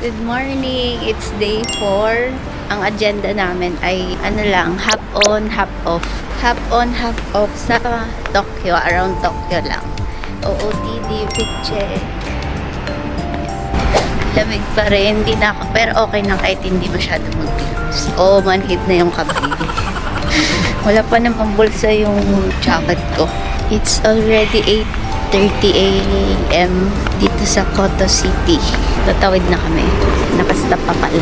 Good morning! It's day 4. Ang agenda namin ay half on, half off. Half on, half off sa Tokyo, around Tokyo lang. OOTD, fit check. Lamig pa rin, pero okay na kahit hindi masyado mag-views. Manhid na yung kamay. Wala pa namang bulsa yung jacket ko. It's already 8:30 AM dito sa Koto City. Tatawid na kami. Nakastop pa pala.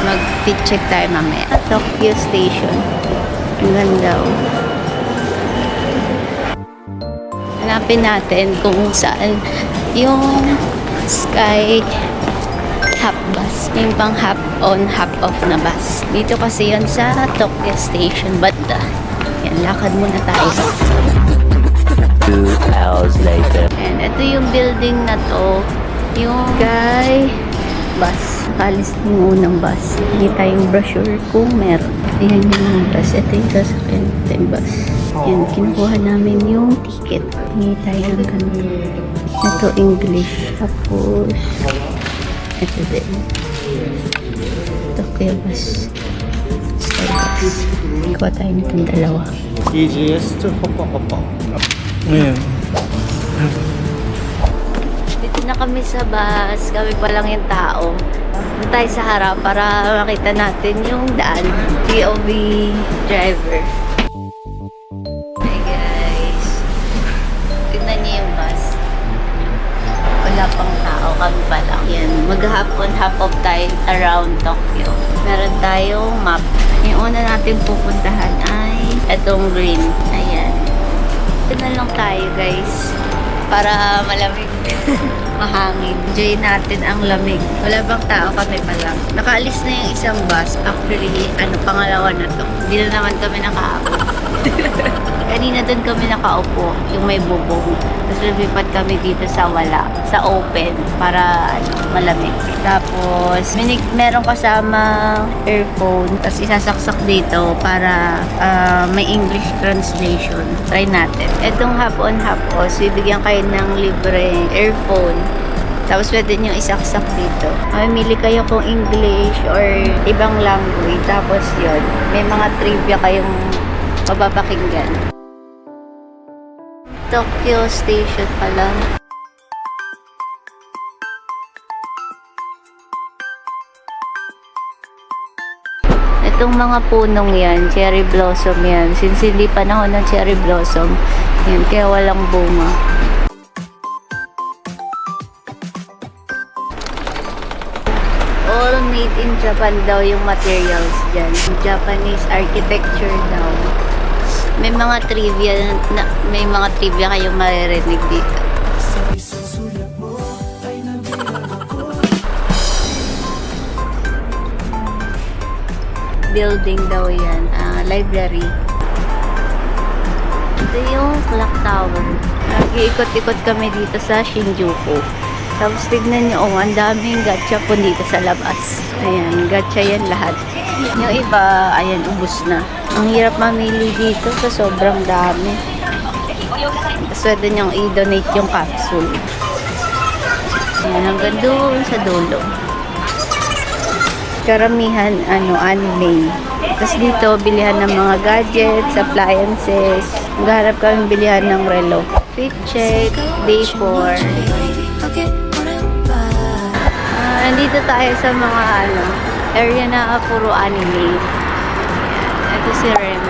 Mag-fit check tayo mamaya. Tokyo Station. Ang ganda. Hanapin natin kung saan yung Sky half bus. Yung pang half on, half off na bus. Dito kasi yun sa Tokyo Station. Banda. Yan, lakad muna tayo. 2 hours later. And ito yung building na to. Yung Sky bus. Kalis yung unang bus. Hindi tayong brochure kung meron. Ayan yung bus. Ito yung sasakyan. Ito yung bus. Yan, kinukuha namin yung ticket. Hindi tayo ng ganun. Ito English. Tapos ito din. Tokyo bus. Sky bus. Ikuha tayo nitong dalawa. easiest to hopa. Ayan. Dito na kami sa bus. Kami pa lang yung tao. Doon tayo sa harap para makita natin yung daan. POV driver. Hi guys. Tignan niyo yung bus. Wala pang tao. Kami pa lang. Yan. Mag-hapon, half off tayo around Tokyo. Meron tayong map. Yung una natin pupuntahan ay etong green. Ayan. Ito na lang tayo guys. Para malamig. Mahangin. Enjoy natin ang lamig. Wala bang tao, kami pa lang. Nakaalis na yung isang bus. Actually, pangalawa na to. Hindi na naman kami nakaabot. Kanina doon kami nakaupo, yung may bubong. Tapos lumipat kami dito sa wala, sa open, para malamig. Tapos, meron kasama earphone, tapos isasaksak dito para may English translation. Try natin. Itong half on, half off, bibigyan kayo ng libre earphone. Tapos pwede nyo isaksak dito. Mamimili kayo kung English or ibang language. Tapos yun, may mga trivia kayong mapapakinggan. Tokyo Station pala. Itong mga punong yan, cherry blossom yan. Since hindi panahon ng cherry blossom, yan, kaya walang bunga. All made in Japan daw yung materials dyan. Japanese architecture daw. May mga trivia kayong maririnig dito. Building daw yan, library. Ito yung clock tower. Nag-iikot-ikot kami dito sa Shinjuku. Tapos tignan nyo, ang daming gacha po dito sa labas. Ayan, gacha yan lahat. Yung iba, ayan, ubus na. Ang hirap mamili dito sa sobrang dami. Tapos pwede nyong i-donate yung capsule. Ayan, hanggang doon sa dulo. Karamihan, anime. Tapos dito, bilihan ng mga gadgets, appliances. Magharap kami bilihan ng relo. Fit check, day 4. Nandito tayo sa mga area na puro anime. Ayan. Ito si Rem.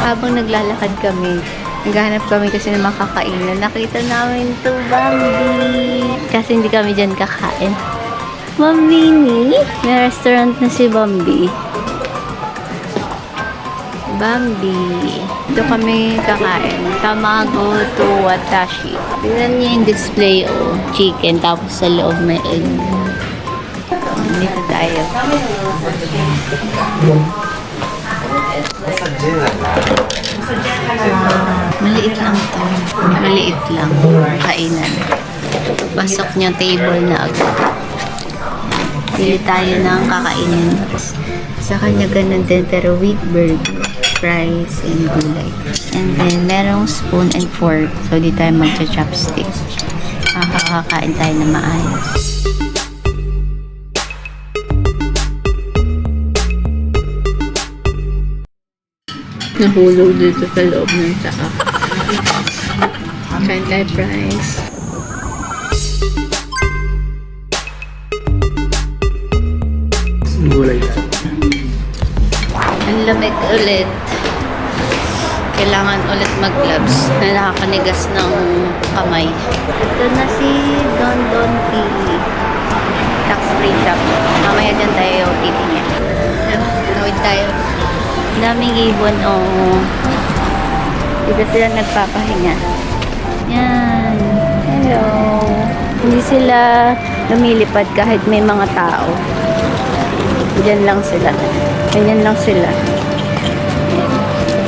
Habang naglalakad kami, naghahanap kami kasi ng makakainan. Nakita namin to Bambi. Kasi hindi kami dyan kakain. Bambi ni? May restaurant na si Bambi. Bambi. Ito kami kakain. Tamago to watashi. Tignan niyo yung display, chicken. Tapos sa loob may egg. Dito tayo. Maliit lang to. Maliit lang. Kainan. Pasok niya table na agad. Pili tayo ng kakainin. Sa kanya ganun din pero with burger. fries, and gulay. And then, merong spoon and fork. So, di tayo magcha-chopstick. Makakakain tayo na maayos. Nahulog dito sa loob ng saka. Kain tayo fries. Gulay. Ang lamig ulit. Kailangan ulit mag-gloves na nakakanigas ng kamay. Ito na si Don Don Tea. Tax-free shop. Mamaya dyan tayo titingin. Tawid tayo. Ang daming ibon o dito sila nagpapahinga. Yan. Hello. Hindi sila lumilipad kahit may mga tao. Diyan lang sila. Ganyan lang sila.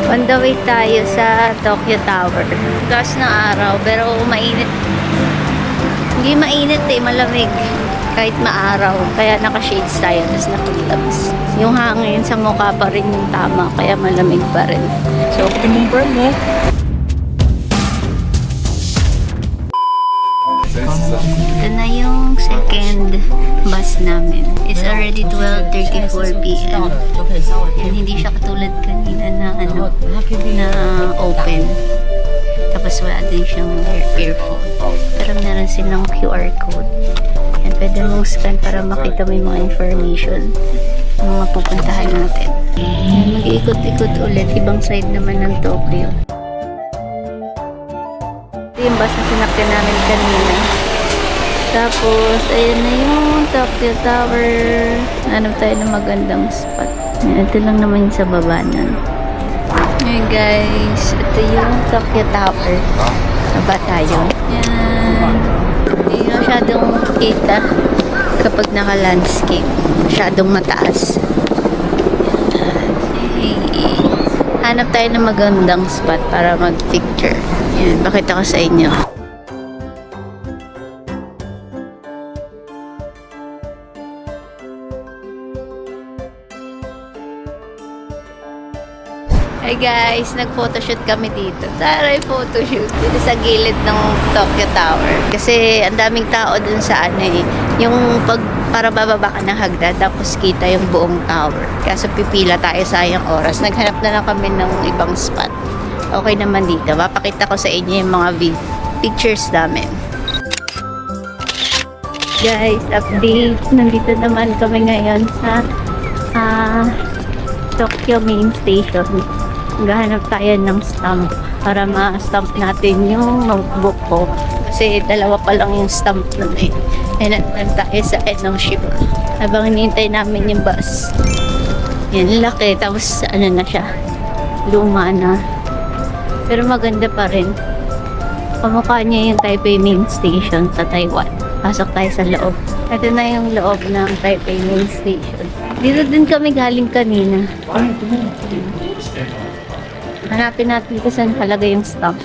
On the way tayo sa Tokyo Tower. Taas na araw, pero mainit. Hindi mainit eh, malamig. Kahit maaraw. Kaya naka-shades tayo, tapos naka-gloves. Yung hangin sa mukha pa rin yung tama, kaya malamig pa rin. So, Optimum Prime mo. ito na yung second bus namin. It's already 12:34 p.m. And hindi siya katulad kanina na na open. Tapos wala din siyang earphone. Pero meron silang QR code. And pwede mong scan para makita mo yung mga information ng mga pupuntahan natin. And mag-iikot-ikot ulit. Ibang side naman ng Tokyo. Ito yung bus na sinakyan namin kanina. Tapos, ayan na yung Tokyo Tower. Hanap tayo ng magandang spot. Ayan, ito lang naman yung sa baba nun. Hey guys, ito yung Tokyo Tower. Baba tayo. Ayan. Hindi masyadong kita kapag naka-landscape. Masyadong mataas. Ayan. Hey. Hanap tayo ng magandang spot para mag-picture. Ayan, pakita ko sa inyo. Hi guys, nag-photoshoot kami dito. Taray photoshoot dito sa gilid ng Tokyo Tower. Kasi ang daming tao dun sa ano eh. Yung para bababa ka ng hagdan tapos kita yung buong tower. Kaso pipila tayo, sayang oras. Naghanap na lang kami ng ibang spot. Okay naman dito. Mapakita ko sa inyo yung mga pictures namin. Guys, update. Nandito naman kami ngayon sa Tokyo Main Station. Gahanap tayo ng stamp para ma-stamp natin yung notebook ko. Kasi dalawa pa lang yung stamp nun eh. E nandun tayo sa Enoshima. Habang hinihintay namin yung bus. Yan, laki. Tapos ano na siya. Luma na. Pero maganda pa rin. Kamukha niya yung Taipei Main Station sa Taiwan. Pasok tayo sa loob. Ito na yung loob ng Taipei Main Station. Dito din kami galing kanina. Hanapin natin kung saan halaga yung stamp.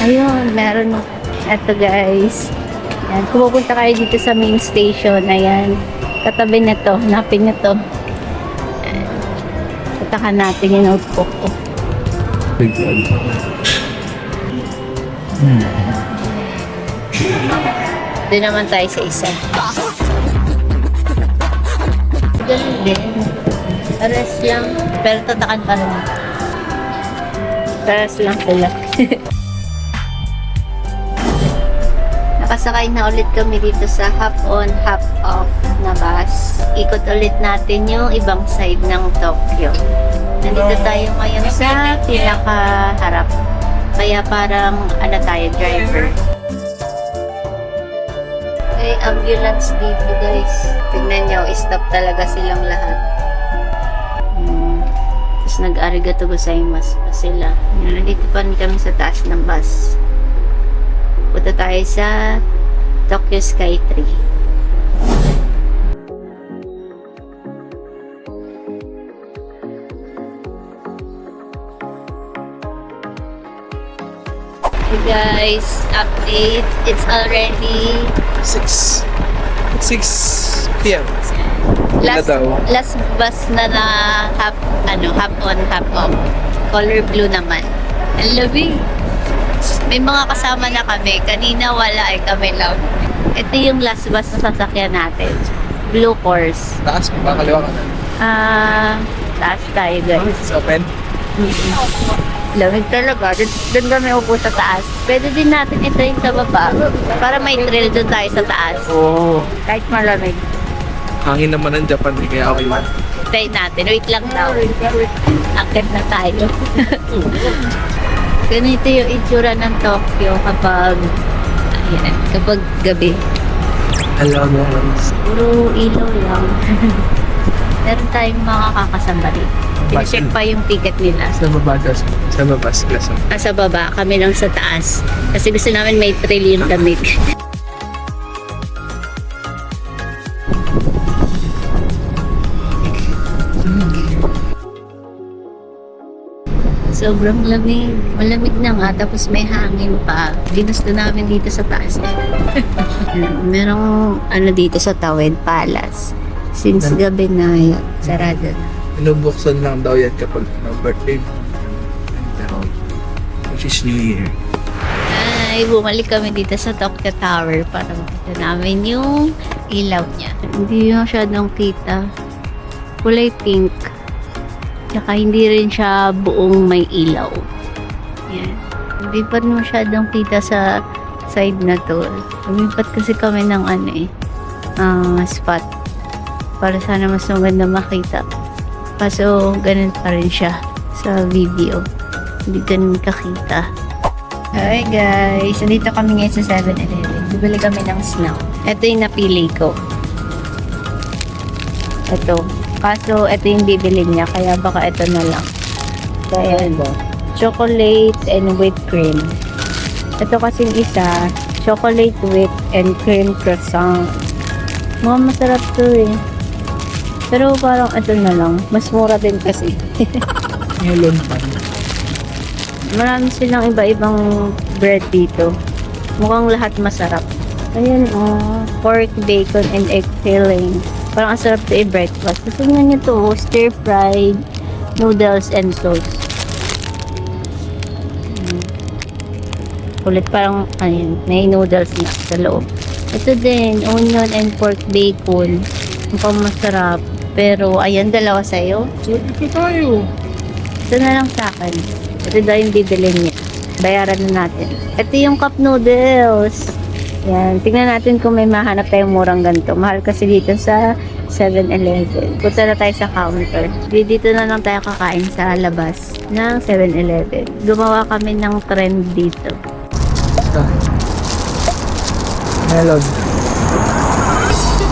Ayun, meron. Eto guys. Ayan, kumupunta kayo dito sa main station. Ayan, katabi na to. Hanapin nyo to. Patakan natin yung notebook ko. Doon naman tayo sa isa. Ganun din. Pares lang. Pero tatakan pa rin. Pares lang sila. Nakasakay na ulit kami dito sa half on, half off na bus. Ikot ulit natin yung ibang side ng Tokyo. Nandito tayo ngayon sa pinakaharap. Kaya parang ano tayo, driver. May ambulance dito guys. Tignan nyo, stop talaga silang lahat. Tapos nag-arigato gozaimasu pa sila. Nandito pa rin kami sa taas ng bus. Punta tayo sa Tokyo Sky Tree. Hey guys, update. It's already 6 p.m. Last bus na half on, half off. Color blue naman. Ang lamig. May mga kasama na kami. Kanina wala kami lang. Ito yung last bus na sasakyan natin. Blue course. Taas mo ba? Kaliwa ka na. Taas tayo guys. It's open. Lamig talaga. Doon kami upo sa taas. Pwede din natin ito yung sa baba. Para may trail doon tayo sa taas. Oo. Kahit malamig. Hangin naman ng Japan eh, kaya okay man. Try natin. Wait lang daw. Akit na tayo. Ganito yung itsura ng Tokyo kapag gabi. Hello, Puro ilaw lang. Meron tayong mga kakasambali. Check pa yung ticket nila. Sa baba daw. Sa baba sila. Sa baba, kami lang sa taas. Kasi gusto namin may trail yung lamig. Sobrang lamig. Malamig na nga, tapos may hangin pa. Ginusto namin dito sa taas. Merong dito sa Tawid Palace. Since gabi na yun, sarado na. Binubuksan lang daw yan kapag birthday. Which is New Year. Ay, bumalik kami dito sa Tokyo Tower para makita namin yung ilaw niya. Hindi masyadong kita. Kulay pink. Tsaka hindi rin siya buong may ilaw. Yan. Hindi pa rin masyadong kita sa side na to. Lumipat kasi kami ng spot. Para sana mas maganda makita. Kaso ganun pa rin siya sa video. Hindi ganun kakita. Hi guys! Nandito kami ngayon sa 7-Eleven. Bibili kami ng snack. Ito yung napili ko. Ito. Kaso, ito yung bibili niya, kaya baka ito na lang. Kaya, chocolate and whipped cream. Ito kasing isa, chocolate whip and cream croissant. Mga masarap to eh. Pero parang ito na lang. Mas mura din kasi. Melon pan. Marami silang iba-ibang bread dito. Mukhang lahat masarap. Ayan pork, bacon, and egg filling. Parang ang sarap to i-breakfast. Kasi nga nyo to, stir-fried noodles and sauce. Kulit parang, may noodles na sa loob. Ito din, onion and pork bacon. Mukhang masarap. Pero, ayan, dalawa sa'yo. Ito tayo. Ito na lang sa akin. Ito daw yung bibili niya. Bayaran na natin. Ito yung cup noodles. Yan. Tingnan natin kung may mahanap tayong murang ganito. Mahal kasi dito sa 7-Eleven. Punta na tayo sa counter. Dito na lang tayo kakain sa labas ng 7-Eleven. Gumawa kami ng trend dito. Melon.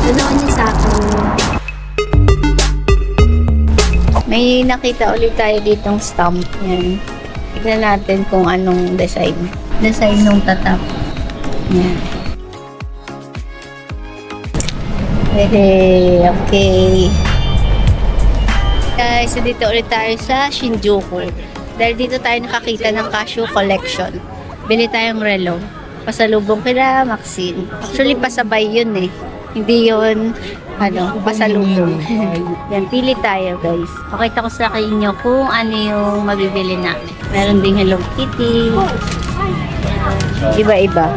Ganoon niya sa akin. May nakita ulit tayo ditong stamp. Yan. Tignan natin kung anong design. Design ng tatak. Yan. Okay. Guys, so dito ulit tayo sa Shinjuku. Dahil dito tayo nakakita ng Casio collection. Bili tayong relo. Pasalubong kila Maxine. Actually, pasabay yun eh. Hindi yun, pasalubong. Yan, pili tayo guys. Pakita ko sa inyo kung ano yung mabibili namin. Meron ding Hello Kitty. Iba-iba.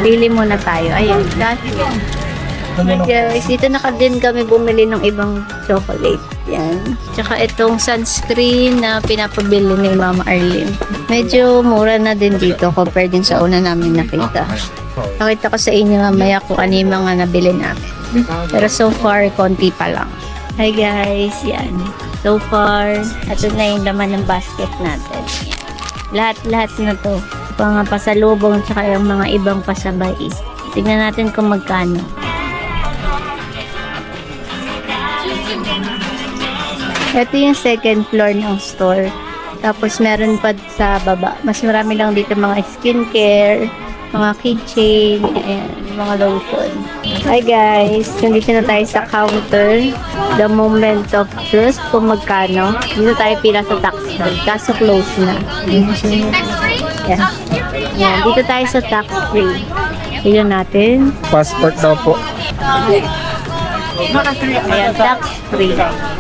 Pili muna tayo. Ayun, guys, dito na din kami bumili ng ibang chocolate. Yan. Tsaka itong sunscreen na pinapabili ni Mama Arlene. Medyo mura na din dito compared din sa una namin nakita. Nakita ko sa inyo mamaya kung ano yung mga nabili namin. Pero so far, konti pa lang. Hi guys, yan. So far, ito na yung laman ng basket natin. Yan. Lahat na to. Mga pasalubong tsaka yung mga ibang pasabay. Tignan natin kung magkano. Ito yung second floor ng store. Tapos meron pa sa baba. Mas marami lang dito mga skincare, mga keychain, ayan, mga lotion. Hi guys! Nandito na tayo sa counter. The moment of truth kung magkano. Dito tayo pila sa tax free. Kaso close na. Yan. Yan. Dito tayo sa tax free. Tignan natin. Passport daw po. Ayan, tax free.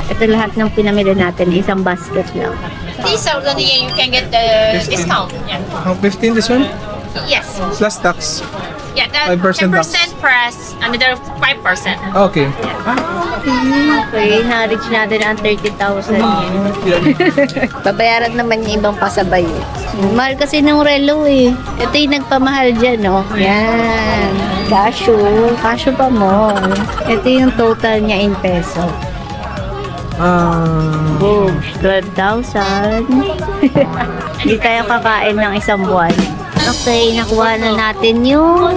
Ito lahat ng pinamili natin, isang basket lang. This then you can get the discount. Yeah. 15 this one? Yes. Plus tax. Yeah, that 5% 10% tax. plus another 5%. Okay. Okay, na-reach natin ang 30,000. Babayaran naman yung ibang pasabay. Mahal kasi ng relo eh. Ito yung nagpamahal dyan, no? Yan. Casio. Casio pa mo. Ito yung total niya in peso. Boom. 12,000. Hindi tayo kakain ng isang buwan. Okay, nakuha na natin yung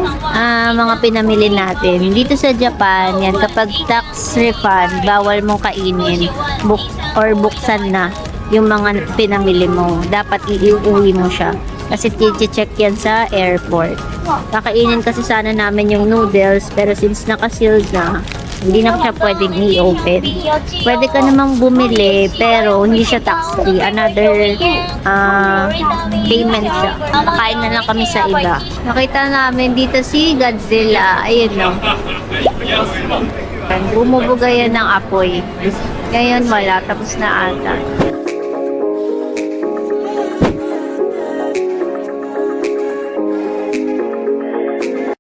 mga pinamili natin. Dito sa Japan, yan, kapag tax refund, bawal mong kainin or buksan na yung mga pinamili mo. Dapat iuwi mo siya. Kasi check yan sa airport. Kakainin kasi sana namin yung noodles, pero since naka-sealed na, hindi na siya pwedeng i-open. Pwede ka namang bumili, pero hindi siya tax-free. Another payment siya. Makain na lang kami sa iba. Nakita namin dito si Godzilla. Ayun no. Bumubuga yan ng apoy. Ngayon wala. Tapos na ata.